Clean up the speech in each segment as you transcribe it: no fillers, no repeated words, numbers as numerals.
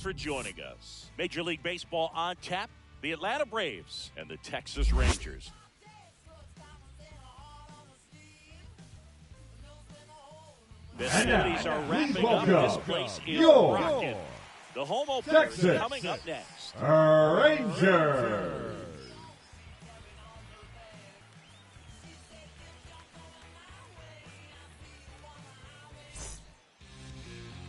For joining us. Major League Baseball on tap, the Atlanta Braves and the Texas Rangers. Festivities are wrapping up. This place is rocking. The home opener is coming up next. Rangers.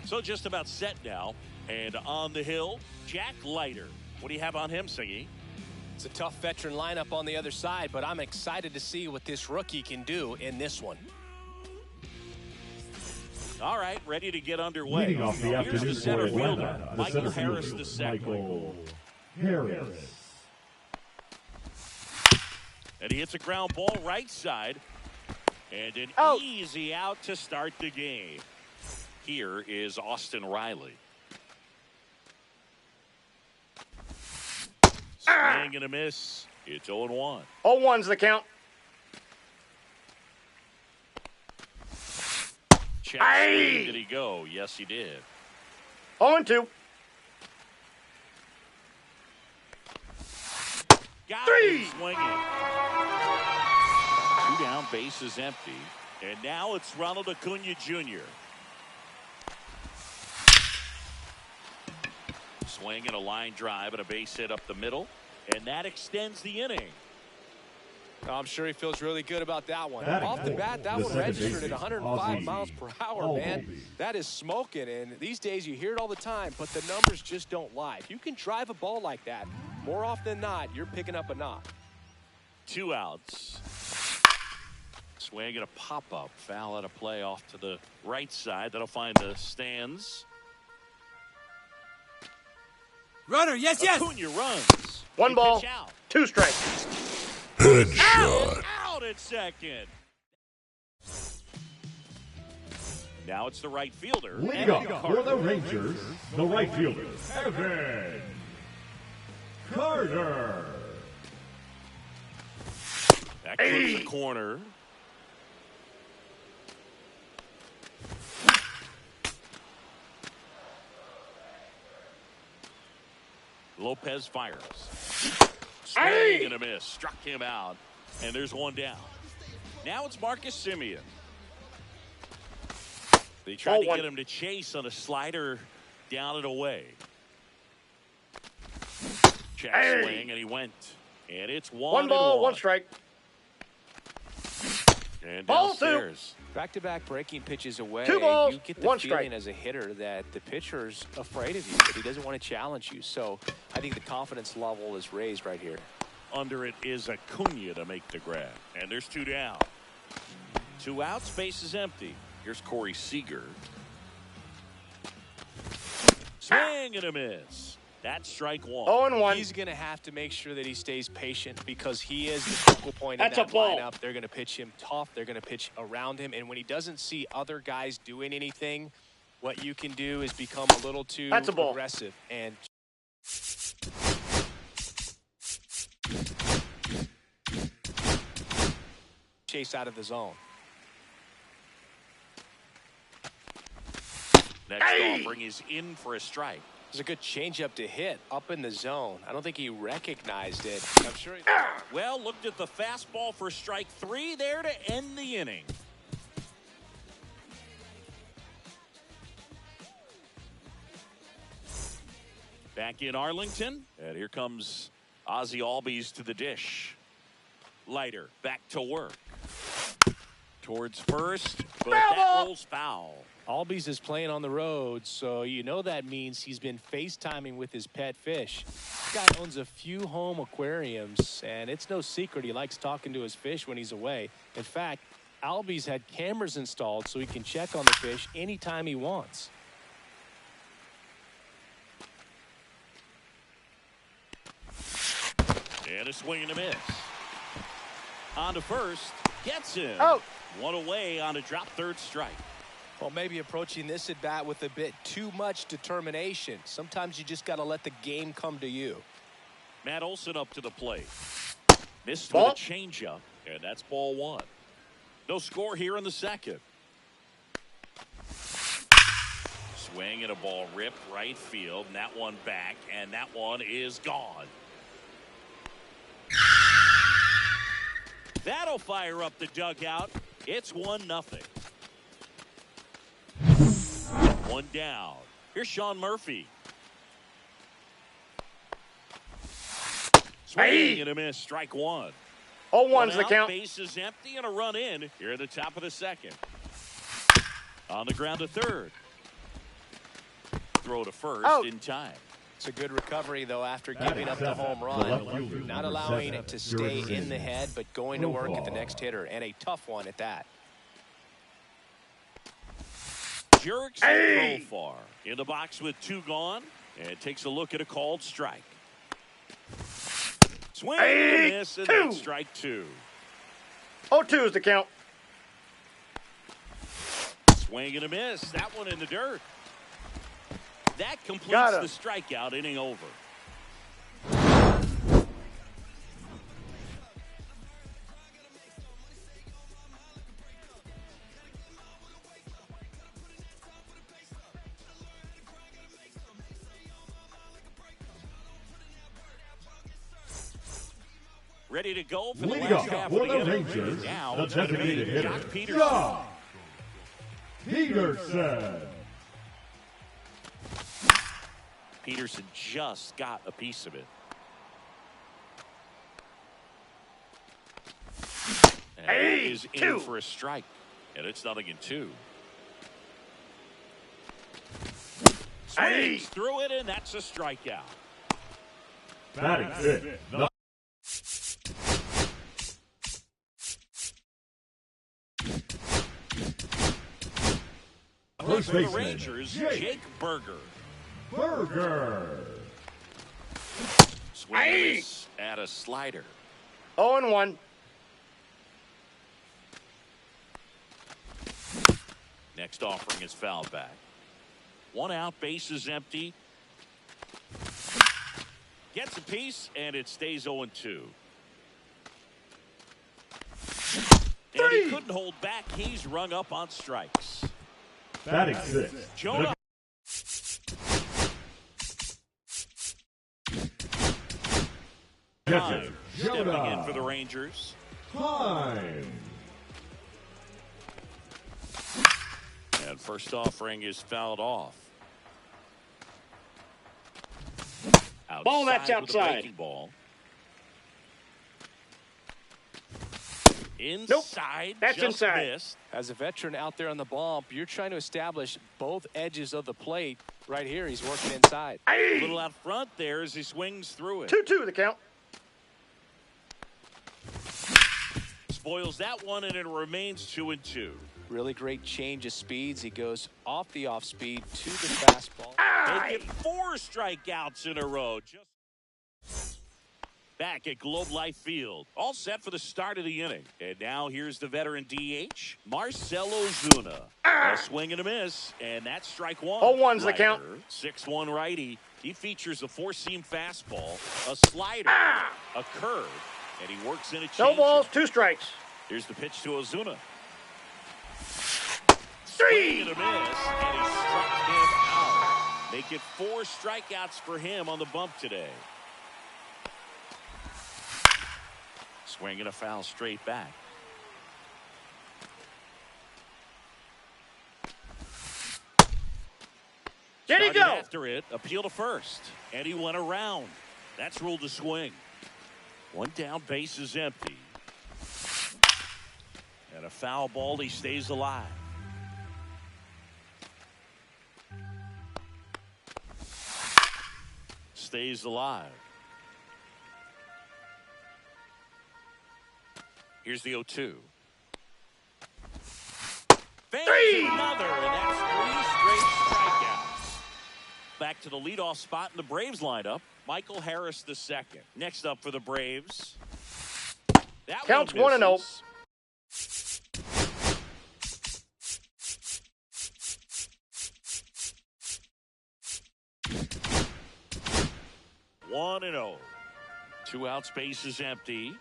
So just about set now. And on the hill, Jack Leiter. What do you have on him, Singy? It's a tough veteran lineup on the other side, but I'm excited to see what this rookie can do in this one. All right, ready to get underway. Leading off the Here's afternoon the center for fielder, Atlanta, Michael Harris II. Michael Harris. And he hits a ground ball right side. And an easy out to start the game. Here is Austin Riley. Swing and a miss. It's 0-1. 0-1's the count. Check swing. Did he go? Yes, he did. 0-2. Got 3. him swinging. 2 down, base is empty. And now it's Ronald Acuna Jr. Swing and a line drive and a base hit up the middle. And that extends the inning. I'm sure he feels really good about that one. Batting Off the bat, that one registered at 105 Ozzie miles per hour, man. That is smoking, and these days you hear it all the time, but the numbers just don't lie. If you can drive a ball like that, more often than not, you're picking up a knock. 2 outs. Swing and a pop-up. Foul out of play off to the right side. That'll find the stands. Runner, yes. Acuna runs. 1 ball, 2 strikes. Headshot. Out at second. Now it's the right fielder. Leading off for the Rangers, the right fielder, Evan Carter. That clips the corner. Lopez fires. Swing and a miss. Struck him out. And there's 1 down. Now it's Marcus Semien. They tried to get him to chase on a slider down and away. Check swing, and he went. And it's 1 ball, 1 strike. And Ball downstairs. Back-to-back breaking pitches away. 2 balls, you get the 1 feeling strike. as a hitter that the pitcher's afraid of you, that he doesn't want to challenge you. So I think the confidence level is raised right here. Under it is Acuna to make the grab. And there's 2 down. 2 outs, base is empty. Here's Corey Seager. Swing and a miss. That's strike 1. 0-1. He's going to have to make sure that he stays patient because he is the focal point in that lineup. They're going to pitch him tough. They're going to pitch around him. And when he doesn't see other guys doing anything, what you can do is become a little too aggressive and chase out of the zone. Next offering is in for a strike. It's a good changeup to hit up in the zone. I don't think he recognized it. I'm sure he... Well, looked at the fastball for strike 3 there to end the inning. Back in Arlington, and here comes Ozzie Albies to the dish. Leiter back to work. Towards first, but that rolls foul. Albies is playing on the road, so you know that means he's been FaceTiming with his pet fish. This guy owns a few home aquariums, and it's no secret he likes talking to his fish when he's away. In fact, Albies had cameras installed so he can check on the fish anytime he wants. And a swing and a miss. On to first, gets him. Out. 1 away on a drop third strike. Well, maybe approaching this at bat with a bit too much determination. Sometimes you just got to let the game come to you. Matt Olson up to the plate. Missed with a changeup, and that's ball 1. No score here in the second. Swing and a ball ripped right field, and that one back, and that one is gone. That'll fire up the dugout. It's 1-0. One down. Here's Sean Murphy. Swing and a miss, strike one. 0-1's the count. Base is empty and a run in here at the top of the second. On the ground to third. Throw to first in time. It's a good recovery, though, after giving up the home run. Not allowing it to stay in the head, but going to work at the next hitter, and a tough one at that. Jerks throw far. In the box with 2 gone, and takes a look at a called strike. Swing and miss, and that's strike 2. 0-2 is the count. Swing and a miss. That one in the dirt. That completes the strikeout, inning over. Ready to go for the last half of the Rangers, now, the designated hitter, Joc Pederson. Joc Pederson. Pederson just got a piece of it. And that is in for a strike. And it's 0-2. Swings through it, and that's a strikeout. Batting fifth. For the Rangers, Jake Burger. Swings at a slider. 0-1. Next offering is fouled back. 1 out, base is empty. Gets a piece, and it stays 0-2. And he couldn't hold back. He's rung up on strikes. Batting sixth. Jonah. Stepping in for the Rangers. Time. And first offering is fouled off. Ball, that's with the outside. breaking ball. Inside. That's just inside. Missed. As a veteran out there on the bump, you're trying to establish both edges of the plate. Right here, he's working inside. A little out front there as he swings through it. 2-2 the count. Spoils that one, and it remains 2-2. Really great change of speeds. He goes off the off speed to the fastball. They get 4 strikeouts in a row. Back at Globe Life Field. All set for the start of the inning. And now here's the veteran DH, Marcell Ozuna. A swing and a miss, and that's strike 1. 0-1's the count. 6-1 righty. He features a 4-seam fastball, a slider, a curve, and he works in a change. No balls, 2 strikes. Here's the pitch to Ozuna. 3. Swing and a miss, and he struck him out. Make it 4 strikeouts for him on the bump today. Swing and a foul straight back. There you go. After it, appeal to first, and he went around. That's ruled a swing. 1 down, base is empty. And a foul ball, he stays alive. Stays alive. Here's the 0-2. 3. Another, and that's 3 straight strikeouts. Back to the leadoff spot in the Braves lineup, Michael Harris II. Next up for the Braves. That Counts one 1-0. misses. One and 0. 2 outs, base is empty.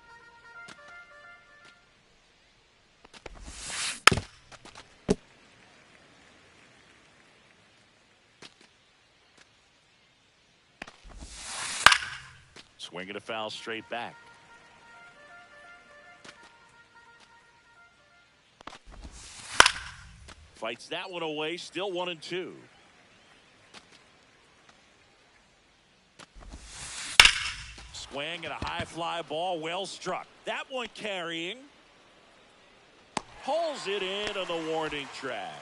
Swing and a foul straight back. Fights that one away, still 1-2. Swing and a high fly ball, well struck. That one carrying. Pulls it in on the warning track.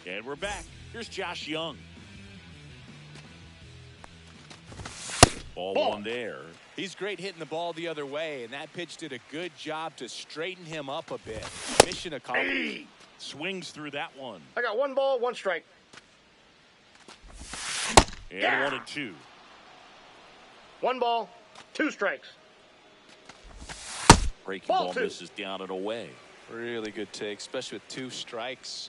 And we're back. Here's Josh Young. Ball one there. He's great hitting the ball the other way, and that pitch did a good job to straighten him up a bit. Mission accomplished. Swings through that one. I got 1 ball, 1 strike. And Yeah. 1-2. 1 ball, 2 strikes. Breaking Ball ball two. misses down and away. Really good take, especially with 2 strikes.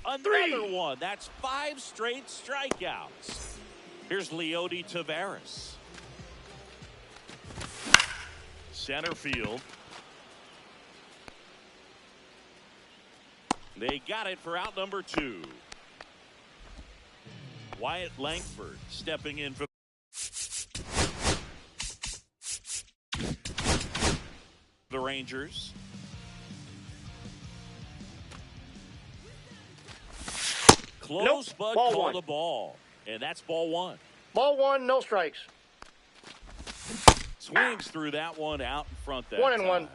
Another one. That's 5 straight strikeouts. Here's Leody Taveras. Center field. They got it for out number 2. Wyatt Langford stepping in for the Rangers. Close, Nope. but Ball call one. the ball. And that's ball 1. Ball 1, no strikes. Swings through that one out in front that 1-1. time.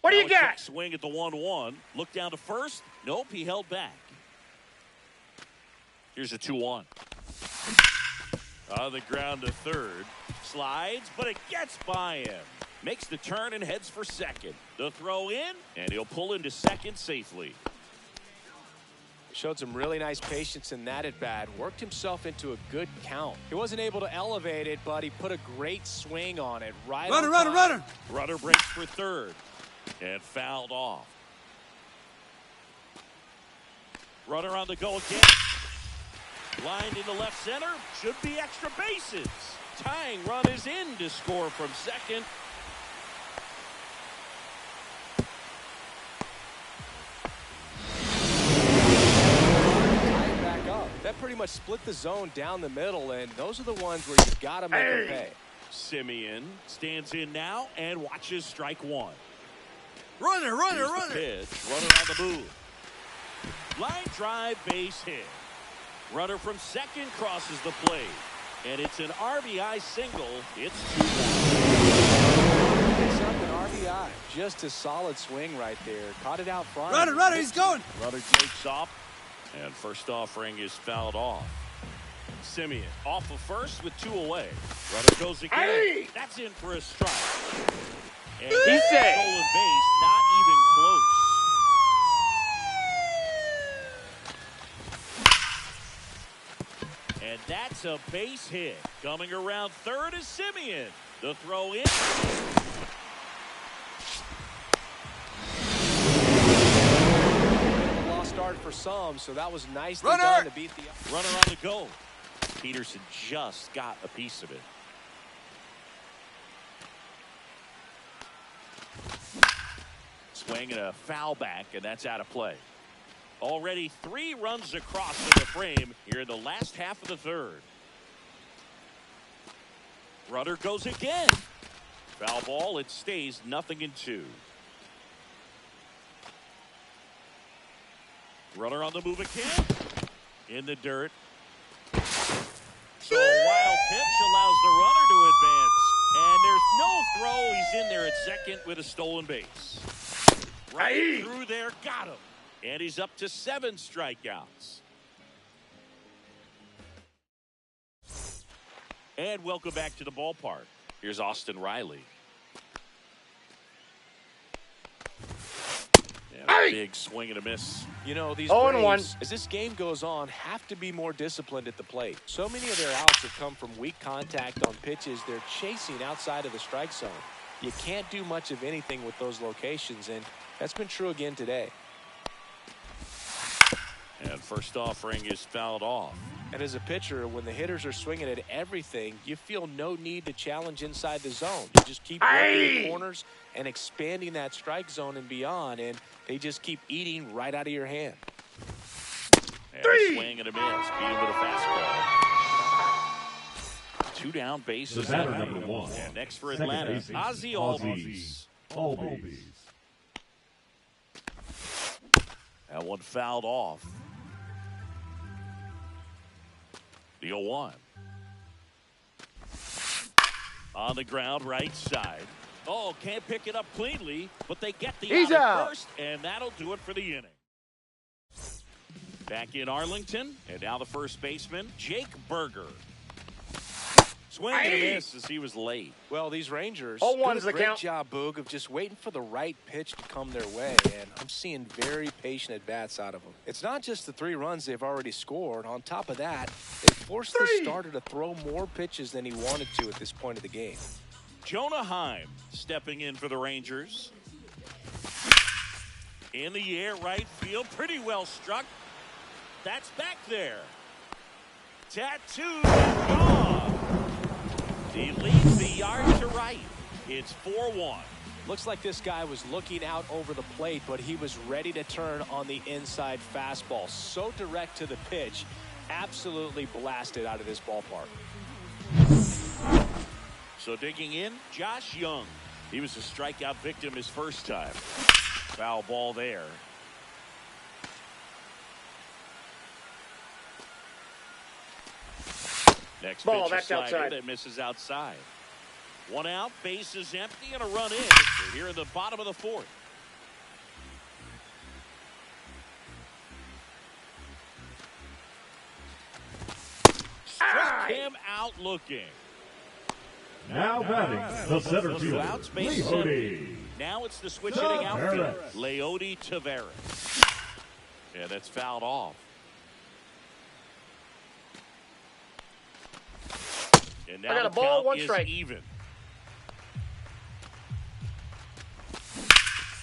What do you Belichick got? Swing at the 1-1. Look down to first. Nope, he held back. Here's a 2-1. On the ground to third. Slides, but it gets by him. Makes the turn and heads for second. The throw in, and he'll pull into second safely. Showed some really nice patience in that at bat. Worked himself into a good count. He wasn't able to elevate it, but he put a great swing on it. Right Runner, on runner, time. runner. Runner breaks for third. And fouled off. Runner on the go again. Lined into left center. Should be extra bases. Tying run is in to score from second. Tie it back up. That pretty much split the zone down the middle, and those are the ones where you got to make them pay. Simeon stands in now and watches strike one. Runner, runner, Here's the runner. pitch. Runner on the move. Line drive, base hit. Runner from second crosses the plate. And it's an RBI single. It's 2-1. It's up an RBI. Just a solid swing right there. Caught it out front. Runner, runner, he's going. Runner takes off. And first offering is fouled off. Simeon off of first with 2 away. Runner goes again. Hey! That's in for a strike. And He that's a said. stolen base, not even close. And that's a base hit. Coming around third is Simeon. The throw in. Lost start for some, so that was nicely Runner! done to beat the... Runner on the go. Peterson just got a piece of it. Swing and a foul back, and that's out of play. Already 3 runs across to the frame here in the last half of the third. Runner goes again. Foul ball, it stays 0-2. Runner on the move again. In the dirt. So a wild pitch allows the runner to advance. And there's no throw. He's in there at second with a stolen base. Right through there, got him. And he's up to 7 strikeouts. And welcome back to the ballpark. Here's Austin Riley. And a big swing and a miss. You know, these 0-1. Braves, as this game goes on, have to be more disciplined at the plate. So many of their outs have come from weak contact on pitches they're chasing outside of the strike zone. You can't do much of anything with those locations, and that's been true again today. And first offering is fouled off. And as a pitcher, when the hitters are swinging at everything, you feel no need to challenge inside the zone. You just keep working the corners and expanding that strike zone and beyond, and they just keep eating right out of your hand. And Three. a swing and a miss. Beat him with a fastball. 2 down, bases. The batter number 1. And next for Second Atlanta, baseman, Ozzie Albies. Albies. That one fouled off. The 0-1. On the ground, right side. Oh, can't pick it up cleanly, but they get the He's out out. at first, and that'll do it for the inning. Back in Arlington, and now the first baseman, Jake Berger. Swing and a miss as he was late. Well, these Rangers 0-1's do the a great count. job, Boog, of just waiting for the right pitch to come their way, and I'm seeing very patient at-bats out of them. It's not just the 3 runs they've already scored. On top of that, they forced the starter to throw more pitches than he wanted to at this point of the game. Jonah Heim stepping in for the Rangers. In the air, right field, pretty well struck. That's back there. Tattooed and gone. He leads the yard to right. It's 4-1. Looks like this guy was looking out over the plate, but he was ready to turn on the inside fastball. So direct to the pitch, absolutely blasted out of this ballpark. So digging in, Josh Young. He was a strikeout victim his first time. Foul ball there. Next Ball, pitch, a that's slider outside. that misses outside. 1 out, base is empty, and a run in. We're here in the bottom of the 4th. Struck him out looking. Now batting, the center Two fielder, outs, base Leody. Now it's the switch hitting outfielder, Taveras. Leody Taveras. Yeah, that's fouled off. And now I got a the ball, count 1 is strike. even.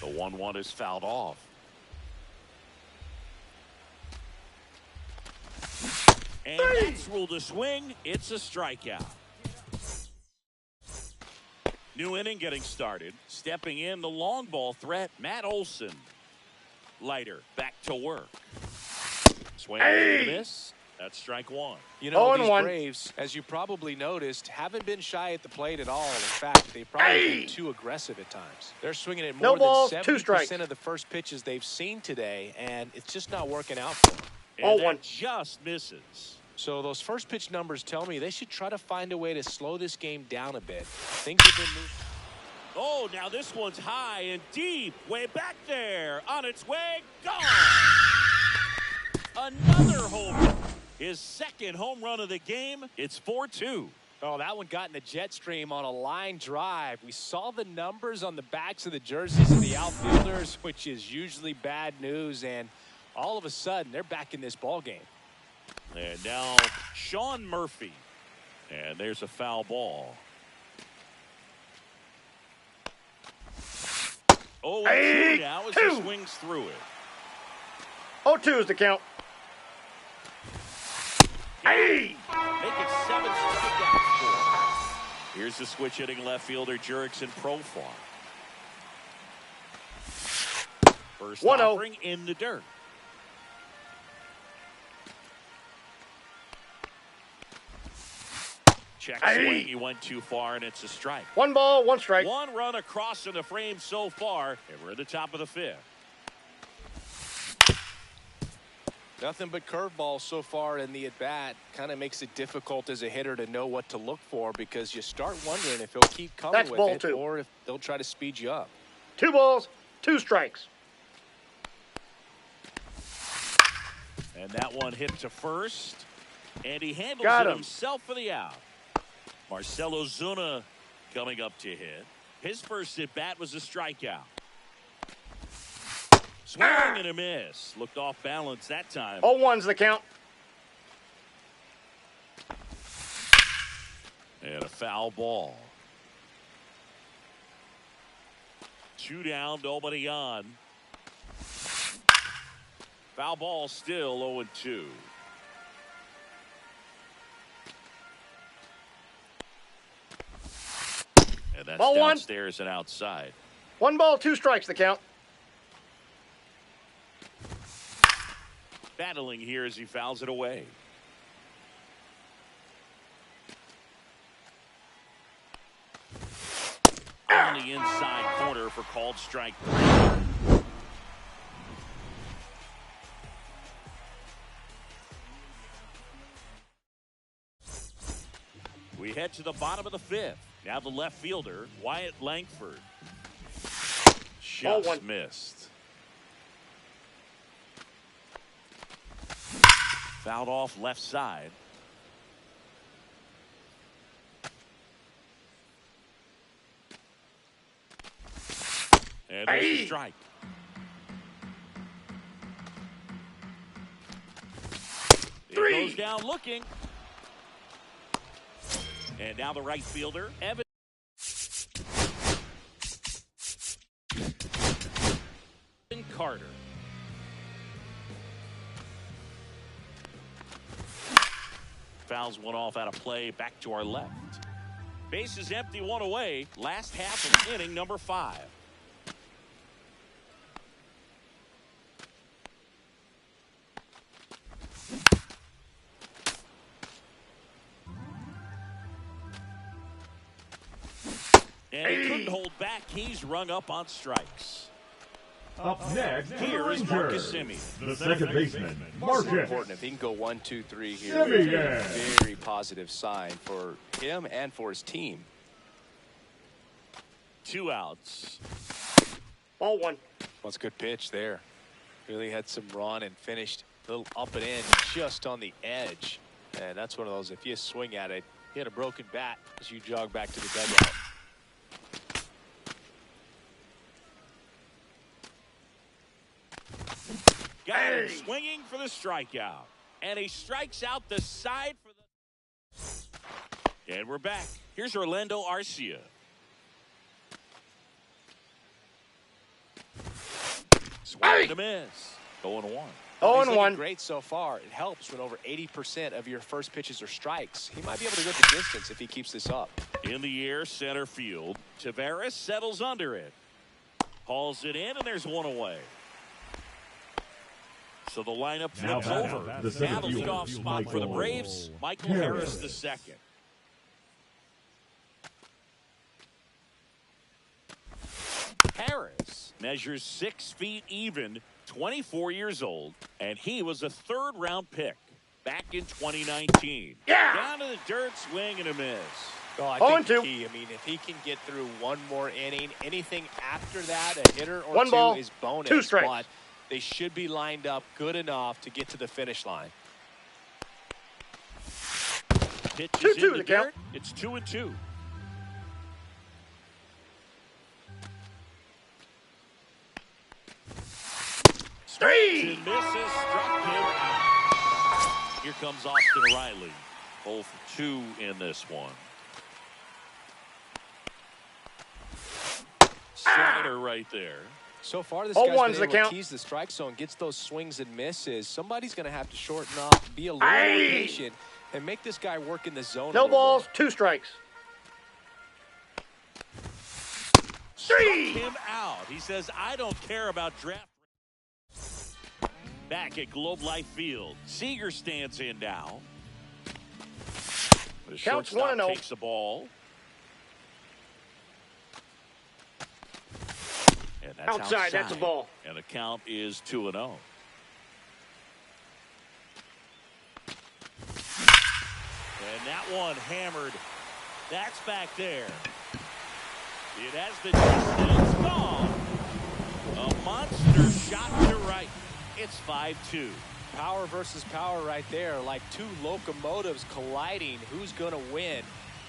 The 1-1 is fouled off. And that's ruled a swing. It's a strikeout. New inning getting started. Stepping in the long ball threat, Matt Olson. Leiter back to work. Swing and a miss. That's strike 1. You know, these 0-1. Braves, as you probably noticed, haven't been shy at the plate at all. In fact, they've probably been too aggressive at times. They're swinging at No more balls, than 2 strikes. 70% of the first pitches they've seen today, and it's just not working out for them. And 0-1. that just misses. So those first pitch numbers tell me they should try to find a way to slow this game down a bit. Things have been moving. Oh, now this one's high and deep. Way back there. On its way. Gone. Another home run. His second home run of the game. It's 4-2. Oh, that one got in the jet stream on a line drive. We saw the numbers on the backs of the jerseys of the outfielders, which is usually bad news. And all of a sudden, they're back in this ball game. And now Sean Murphy. And there's a foul ball. Oh, and 2 now as he 2. swings through it. 0-2 is the count. Make it 7 strikeouts for him. Here's the switch hitting left fielder Jurickson Profar. First 1-0. offering in the dirt. Check swing. He went too far, and it's a strike. 1 ball, 1 strike. 1 run across in the frame so far, and we're at the top of the 5th. Nothing but curveballs so far in the at-bat. Kind of makes it difficult as a hitter to know what to look for because you start wondering if he'll keep coming That's with ball it 2. or if they'll try to speed you up. 2 balls, 2 strikes. And that one hit to first, and he handles Got it him. himself for the out. Marcelo Zuna coming up to hit. His first at bat was a strikeout. Swing and a miss. Looked off balance that time. 0-1's the count. And a foul ball. 2 down, nobody on. Foul ball still 0-2. And that's Ball 1. downstairs and outside. 1 ball, 2 strikes the count. Battling here as he fouls it away. On the inside corner for called strike 3. We head to the bottom of the 5th. Now the left fielder, Wyatt Langford. Just missed. Fouled off left side. And there's a strike. It goes down looking. And now the right fielder, Evan Carter. Fouls one off out of play, back to our left. Base is empty, one away. Last half of inning number 5. And he couldn't hold back. He's rung up on strikes. Up next, Here is Marcus Semien. the second baseman, Marcus. Important if he can go 1, 2, 3 here. Semien. Very positive sign for him and for his team. 2 outs. Ball 1. That's a good pitch there. Really had some run and finished a little up and in, just on the edge. And that's one of those, if you swing at it, hit a broken bat as you jog back to the dugout. Got him swinging for the strikeout. And he strikes out the side for the... And we're back. Here's Orlando Arcia. Swing and a miss. 0-1. 0-1. Great so far. It helps when over 80% of your first pitches are strikes. He might be able to go the distance if he keeps this up. In the air, center field. Taveras settles under it. Hauls it in, and there's one away. So the lineup flips over. Now the leadoff spot for the Braves, Michael Harris II. Harris measures 6 feet even, 24 years old, and he was a 3rd-round pick back in 2019. Yeah! Down to the dirt, swing and a miss. Oh, I think the key, I mean, if he can get through one more inning, anything after that, a hitter or 1 ball, two is bonus. 2 strikes. But they should be lined up good enough to get to the finish line. Pitch 2-2 is in the the count. dirt. It's 2-2. Three. And misses, struck him out. Here comes Austin Riley. 0 for 2 in this one. Slider right there. So far, this 0-1's guy's been the able to count. tease the strike zone, gets those swings and misses. Somebody's going to have to shorten up, be a little more patient, and make this guy work in the zone. No balls, 2 strikes. Struck him out. He says, I don't care about draft. Back at Globe Life Field. Seager stands in now. The Counts shortstop 1-0. takes the ball. And that's Outside, that's a ball. And the count is 2-0. And that one hammered. That's back there. It has the distance. Gone. A monster shot to right. It's 5-2. Power versus power right there, like 2 locomotives colliding. Who's going to win?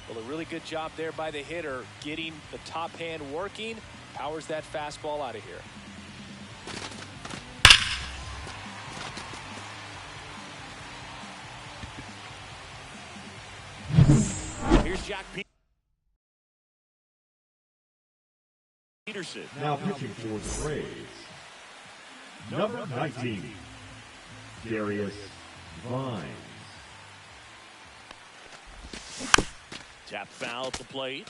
Well, a really good job there by the hitter, getting the top hand working. Powers that fastball out of here. Here's Jack Peterson. Now pitching for the Braves, number 19, Darius Vines. Tap foul at the plate.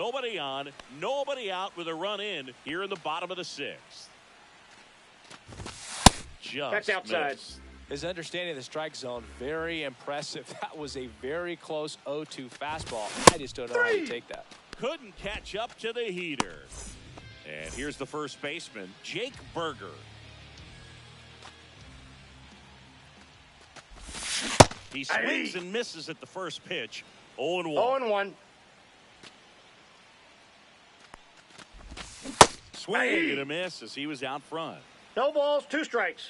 Nobody on, nobody out with a run in here in the bottom of the sixth. Just That's outside. missed. His understanding of the strike zone, very impressive. That was a very close 0-2 fastball. I just don't know how you take that. Couldn't catch up to the heater. And here's the first baseman, Jake Berger. He swings and misses at the first pitch. 0-1. 0-1. Swing and a miss as he was out front. No balls, 2 strikes.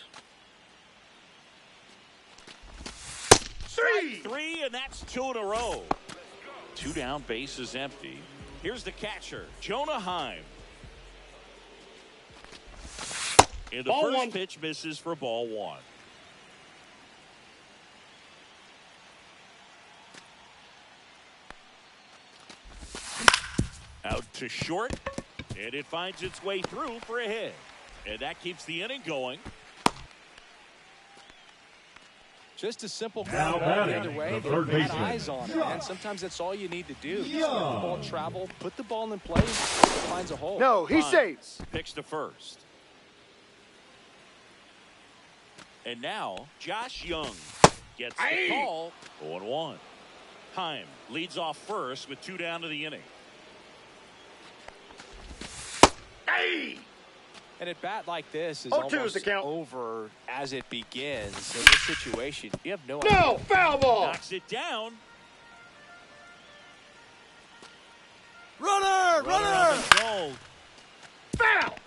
3, and that's 2 in a row. 2 down, bases empty. Here's the catcher, Jonah Heim. And the Ball first 1. pitch misses for ball 1. Out to short, and it finds its way through for a hit. And that keeps the inning going. Just a simple Now ground ball batting, either way. the third They had baseman. eyes on it, man. Sometimes that's all you need to do. Just let the Yeah. ball travel, put the ball in place, it finds a hole. No, he's safe. Hines pitch to first. And now, Josh Young gets the call. 0-1. Heim leads off first with 2 down to the inning. And at bat like this is 0-2 is almost the count. over as it begins. In this situation, you have no idea. No, foul ball. Knocks it down. Runner! Runner on the goal. Foul.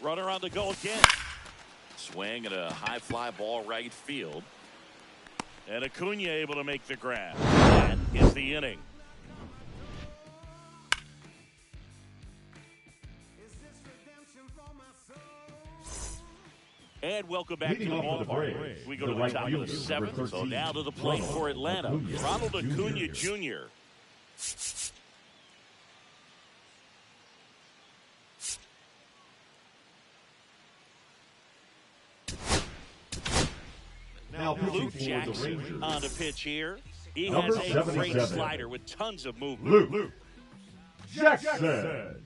Runner on the go again. Swing at a high fly ball right field. And Acuna able to make the grab. That is the inning. And welcome back Leading to the off for the ballpark. Braves, We go the to the right top of the fielder, 7th. number So 13, now to the plate for Atlanta. Ronald Ronald Acuna Jr. Jr. Now pitching Luke for the Jackson Rangers. on the pitch here. He Number has a great 77. slider with tons of movement. Luke Jackson.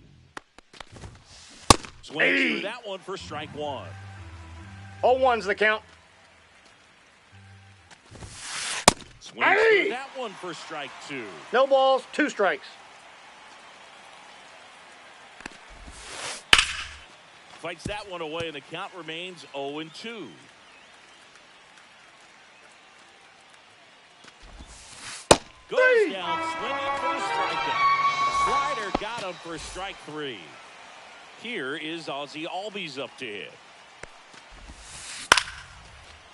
Swings through that one for strike 1. 0-1's the count. Swings through that one for strike 2. No balls, 2 strikes. Fights that one away, and the count remains 0-2. Goes down, swinging for the strikeout. Slider got him for strike 3. Here is Ozzie Albies up to hit.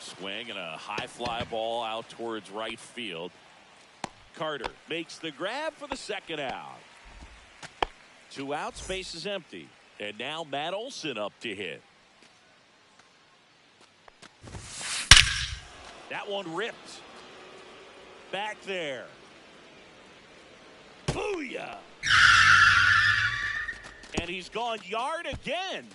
Swing and a high fly ball out towards right field. Carter makes the grab for the second out. 2 outs, base is empty. And now Matt Olson up to hit. That one ripped. Back there. Booyah! And he's gone yard again.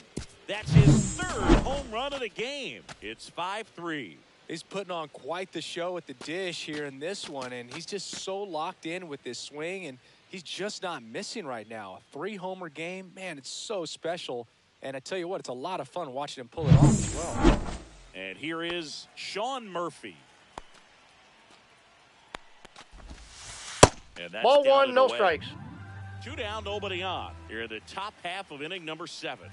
That's his 3rd home run of the game. It's 5-3. He's putting on quite the show at the dish here in this one, and he's just so locked in with this swing, and he's just not missing right now. A 3-homer game, man, it's so special. And I tell you what, it's a lot of fun watching him pull it off as well. And here is Sean Murphy. And that's Ball down 1, and no away. strikes. 2 down, nobody on. Here in the top half of inning number 7.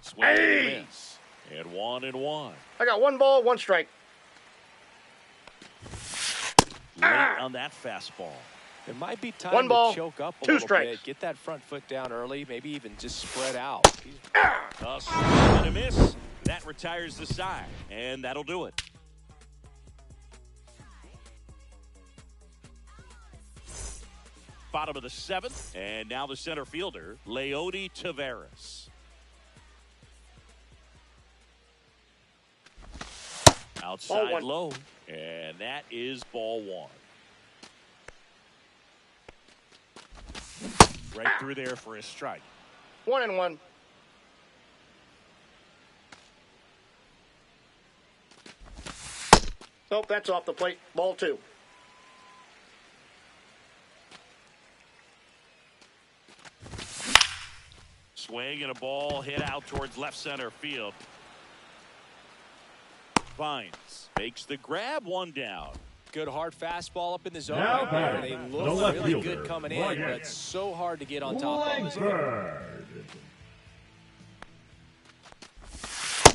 Swing and miss. And 1-1. I got 1 ball, 1 strike. Late on that fastball. It might be time 1 ball, to choke up a 2 little strikes. bit. Get that front foot down early, maybe even just spread out. A swing and a miss. That retires the side. And that'll do it. Bottom of the 7th. And now the center fielder, Leody Taveras. Outside 1. low. And that is ball 1. Right through there for a strike. 1-1. Nope, that's off the plate. Ball 2. Swing and a ball hit out towards left center field. Vines makes the grab, 1 down. Good hard fastball up in the zone Now right there. batting, They the look left really fielder, good coming in, Ryan but so hard to get on top of them. Langford.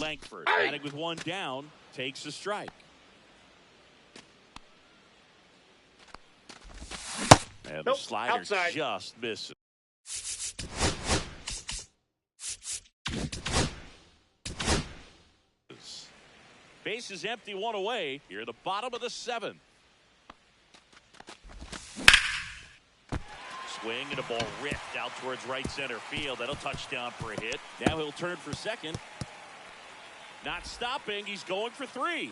Langford batting with 1 down, takes a strike. And the Nope, slider outside. just misses. Base is empty, 1 away. Here at the bottom of the 7th. Swing and a ball ripped out towards right center field. That'll touchdown for a hit. Now he'll turn for second. Not stopping. He's going for 3.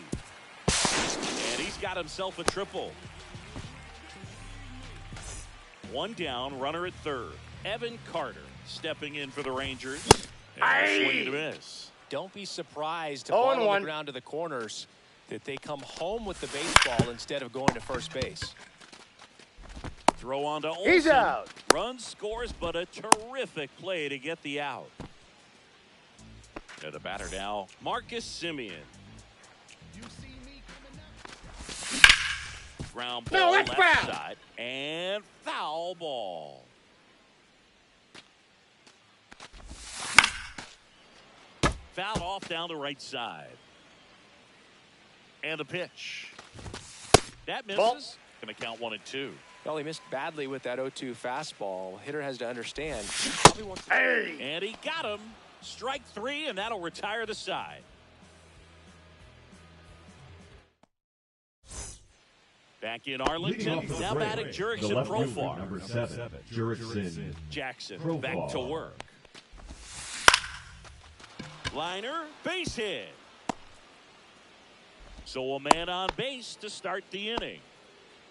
And he's got himself a triple. 1 down, runner at third. Evan Carter stepping in for the Rangers. And a swing and a miss. Don't be surprised to 0 fall and on 1. the ground to the corners that they come home with the baseball instead of going to first base. Throw on to Olsen. He's out. Run scores, but a terrific play to get the out. And the batter now, Marcus Semien. Ground ball No, that's left foul. side. And foul ball. Fouled off down the right side. And the pitch. That misses. Ball. Going to count 1 and 2. Well, he missed badly with that 0-2 fastball. Hitter has to understand. He probably wants to And he got him. Strike 3, and that'll retire the side. Back in Arlington, now batting Jurickson Profar. Number 7, Jurickson Jackson Profar. back to work. Liner, base hit. So a man on base to start the inning.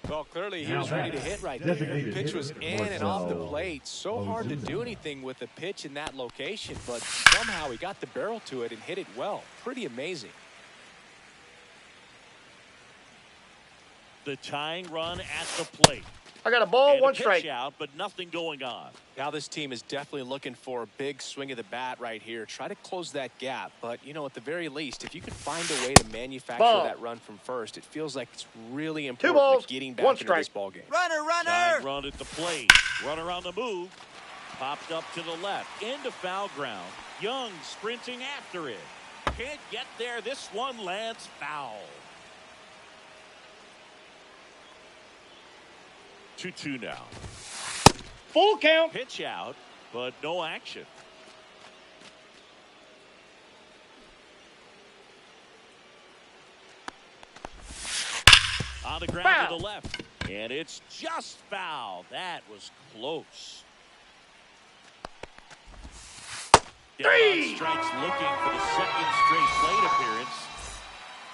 Well, clearly he Now was ready to batting, hit right there. The designated pitch was hitter, in and off the Marcell plate. So hard to Ozuna. do anything with the pitch in that location, but somehow he got the barrel to it and hit it well. Pretty amazing. The tying run at the plate. I got a ball, And a 1 pitch strike. out, but nothing going on. Now this team is definitely looking for a big swing of the bat right here. Try to close that gap. But, you know, at the very least, if you could find a way to manufacture Ball. that run from first, it feels like it's really important balls, to getting 1 back into strike. this ball game. Runner, Tying runner! run at the plate. Runner on the move. Popped up to the left. Into foul ground. Young sprinting after it. Can't get there. This one lands foul. 2-2 now. Full count. Pitch out, but no action. On the ground Foul. to the left. And it's just foul. That was close. Down on strikes, looking for the second straight plate appearance.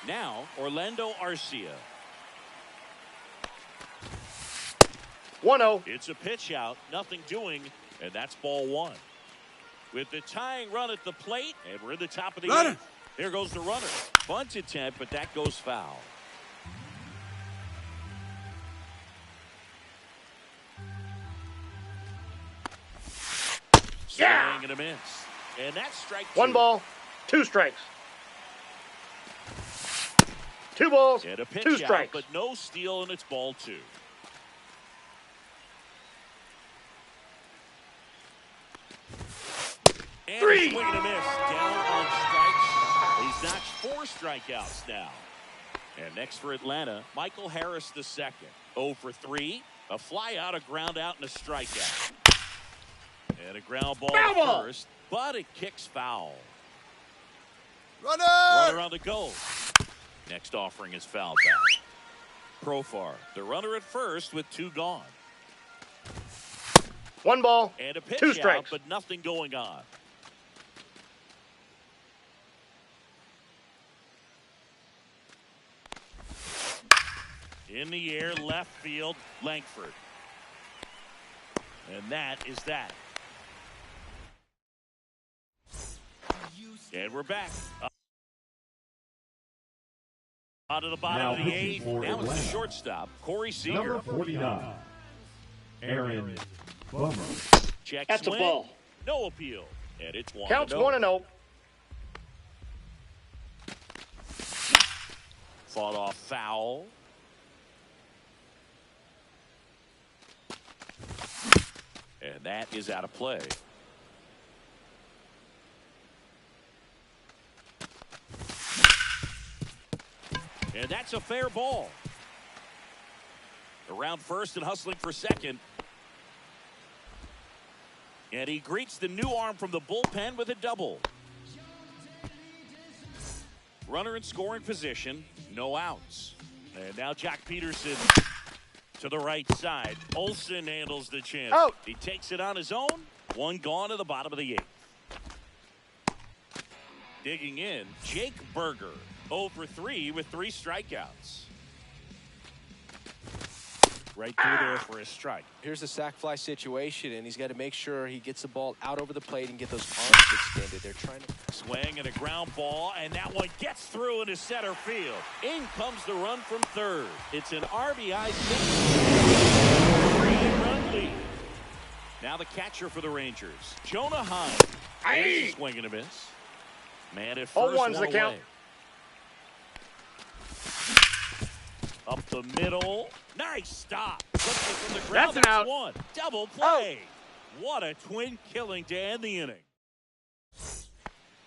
Now, Orlando Arcia. 1-0. It's a pitch out, nothing doing, and that's ball 1. With the tying run at the plate, and we're in the top of the Runner. 8th. There goes the runner. Bunt attempt, but that goes foul. Yeah. Swing and a miss. And that's strike 2. 1 ball, 2 strikes. 2 balls, And a 2 pitch out, strikes. but no steal, and it's ball 2. And 3. a swing and a miss. Down on strikes. He's notched 4 strikeouts now. And next for Atlanta, Michael Harris the second. 0 for 3. A fly out, a ground out, and a strikeout. And a ground ball Foul at ball. first, but it kicks foul. Runner! Runner on the go. Next offering is fouled back. Profar, the runner at first with 2 gone. 1 ball, And a pitch 2 out, strikes. but nothing going on. In the air, left field, Langford. And that is that. And we're back. Out of the bottom Now of the pitching 8th. for Now it's the Atlanta. shortstop, Corey Seager. Number 49, Aaron Bummer. Check That's a swing. ball. No appeal. And it's 1-0. Counts 1-0. Fought off foul. And that is out of play. And that's a fair ball. Around first and hustling for second. And he greets the new arm from the bullpen with a double. Runner in scoring position, no outs. And now Jack Peterson to the right side. Olsen handles the chance. Out. He takes it on his own. One gone to the bottom of the 8th. Digging in, Jake Berger. 0 for 3 with 3 strikeouts. Right through there for a strike. Here's a sac fly situation, and he's got to make sure he gets the ball out over the plate and get those arms extended. They're trying to Swing and a ground ball, and that one gets through into center field. In comes the run from third. It's an RBI single. 3-run lead. Now the catcher for the Rangers, Jonah Heim. Aye. Swing and a miss. Man at Oh, first, one's one the count. away. Up the middle. Nice stop. Flips it from the ground. That's an out. One. Double play. What a twin killing to end the inning.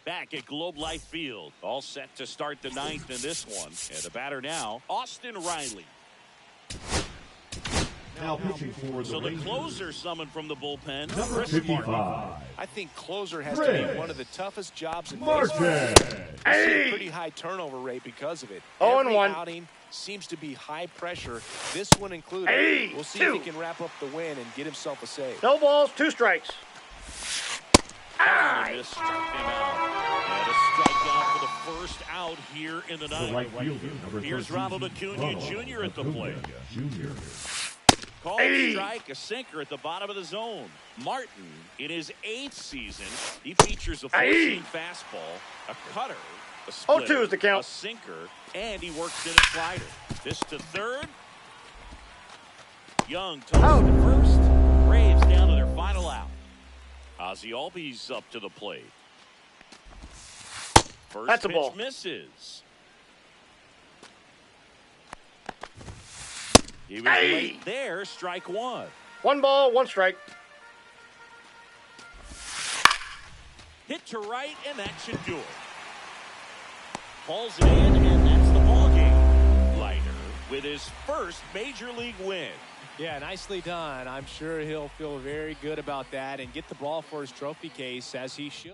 Back at Globe Life Field. All set to start the 9th in this one. And the batter now, Austin Riley. Now pitching for the So the Rangers. closer summoned from the bullpen, Number Chris 55, Martin. I think closer has to Chris be one of the toughest jobs in baseball. Martin. We see a pretty high turnover rate because of it. 0-1. Every outing seems to be high pressure, this one included. Hey, We'll see 2. if he can wrap up the win and get himself a save. No balls, 2 strikes. And this struck him out. And a strikeout for the first out here in the The ninth. right fielder, number Here's 13, Ronald Acuna Ronald Jr. at the plate. Acuna Jr. Called strike, a sinker at the bottom of the zone. Martin, in his 8th season, he features a four-seam fastball, a cutter, a splitter, 0-2 is the count. a sinker, and he works in a slider. This to third. Young tossed to first. Braves down to their final out. Ozzie Albies up to the plate. First That's a pitch ball. misses. He was late there, strike 1. 1 ball, 1 strike. Hit to right, and that should do it. Hauls it in, and that's the ball game. Leiter with his first major league win. Yeah, nicely done. I'm sure he'll feel very good about that and get the ball for his trophy case, as he should.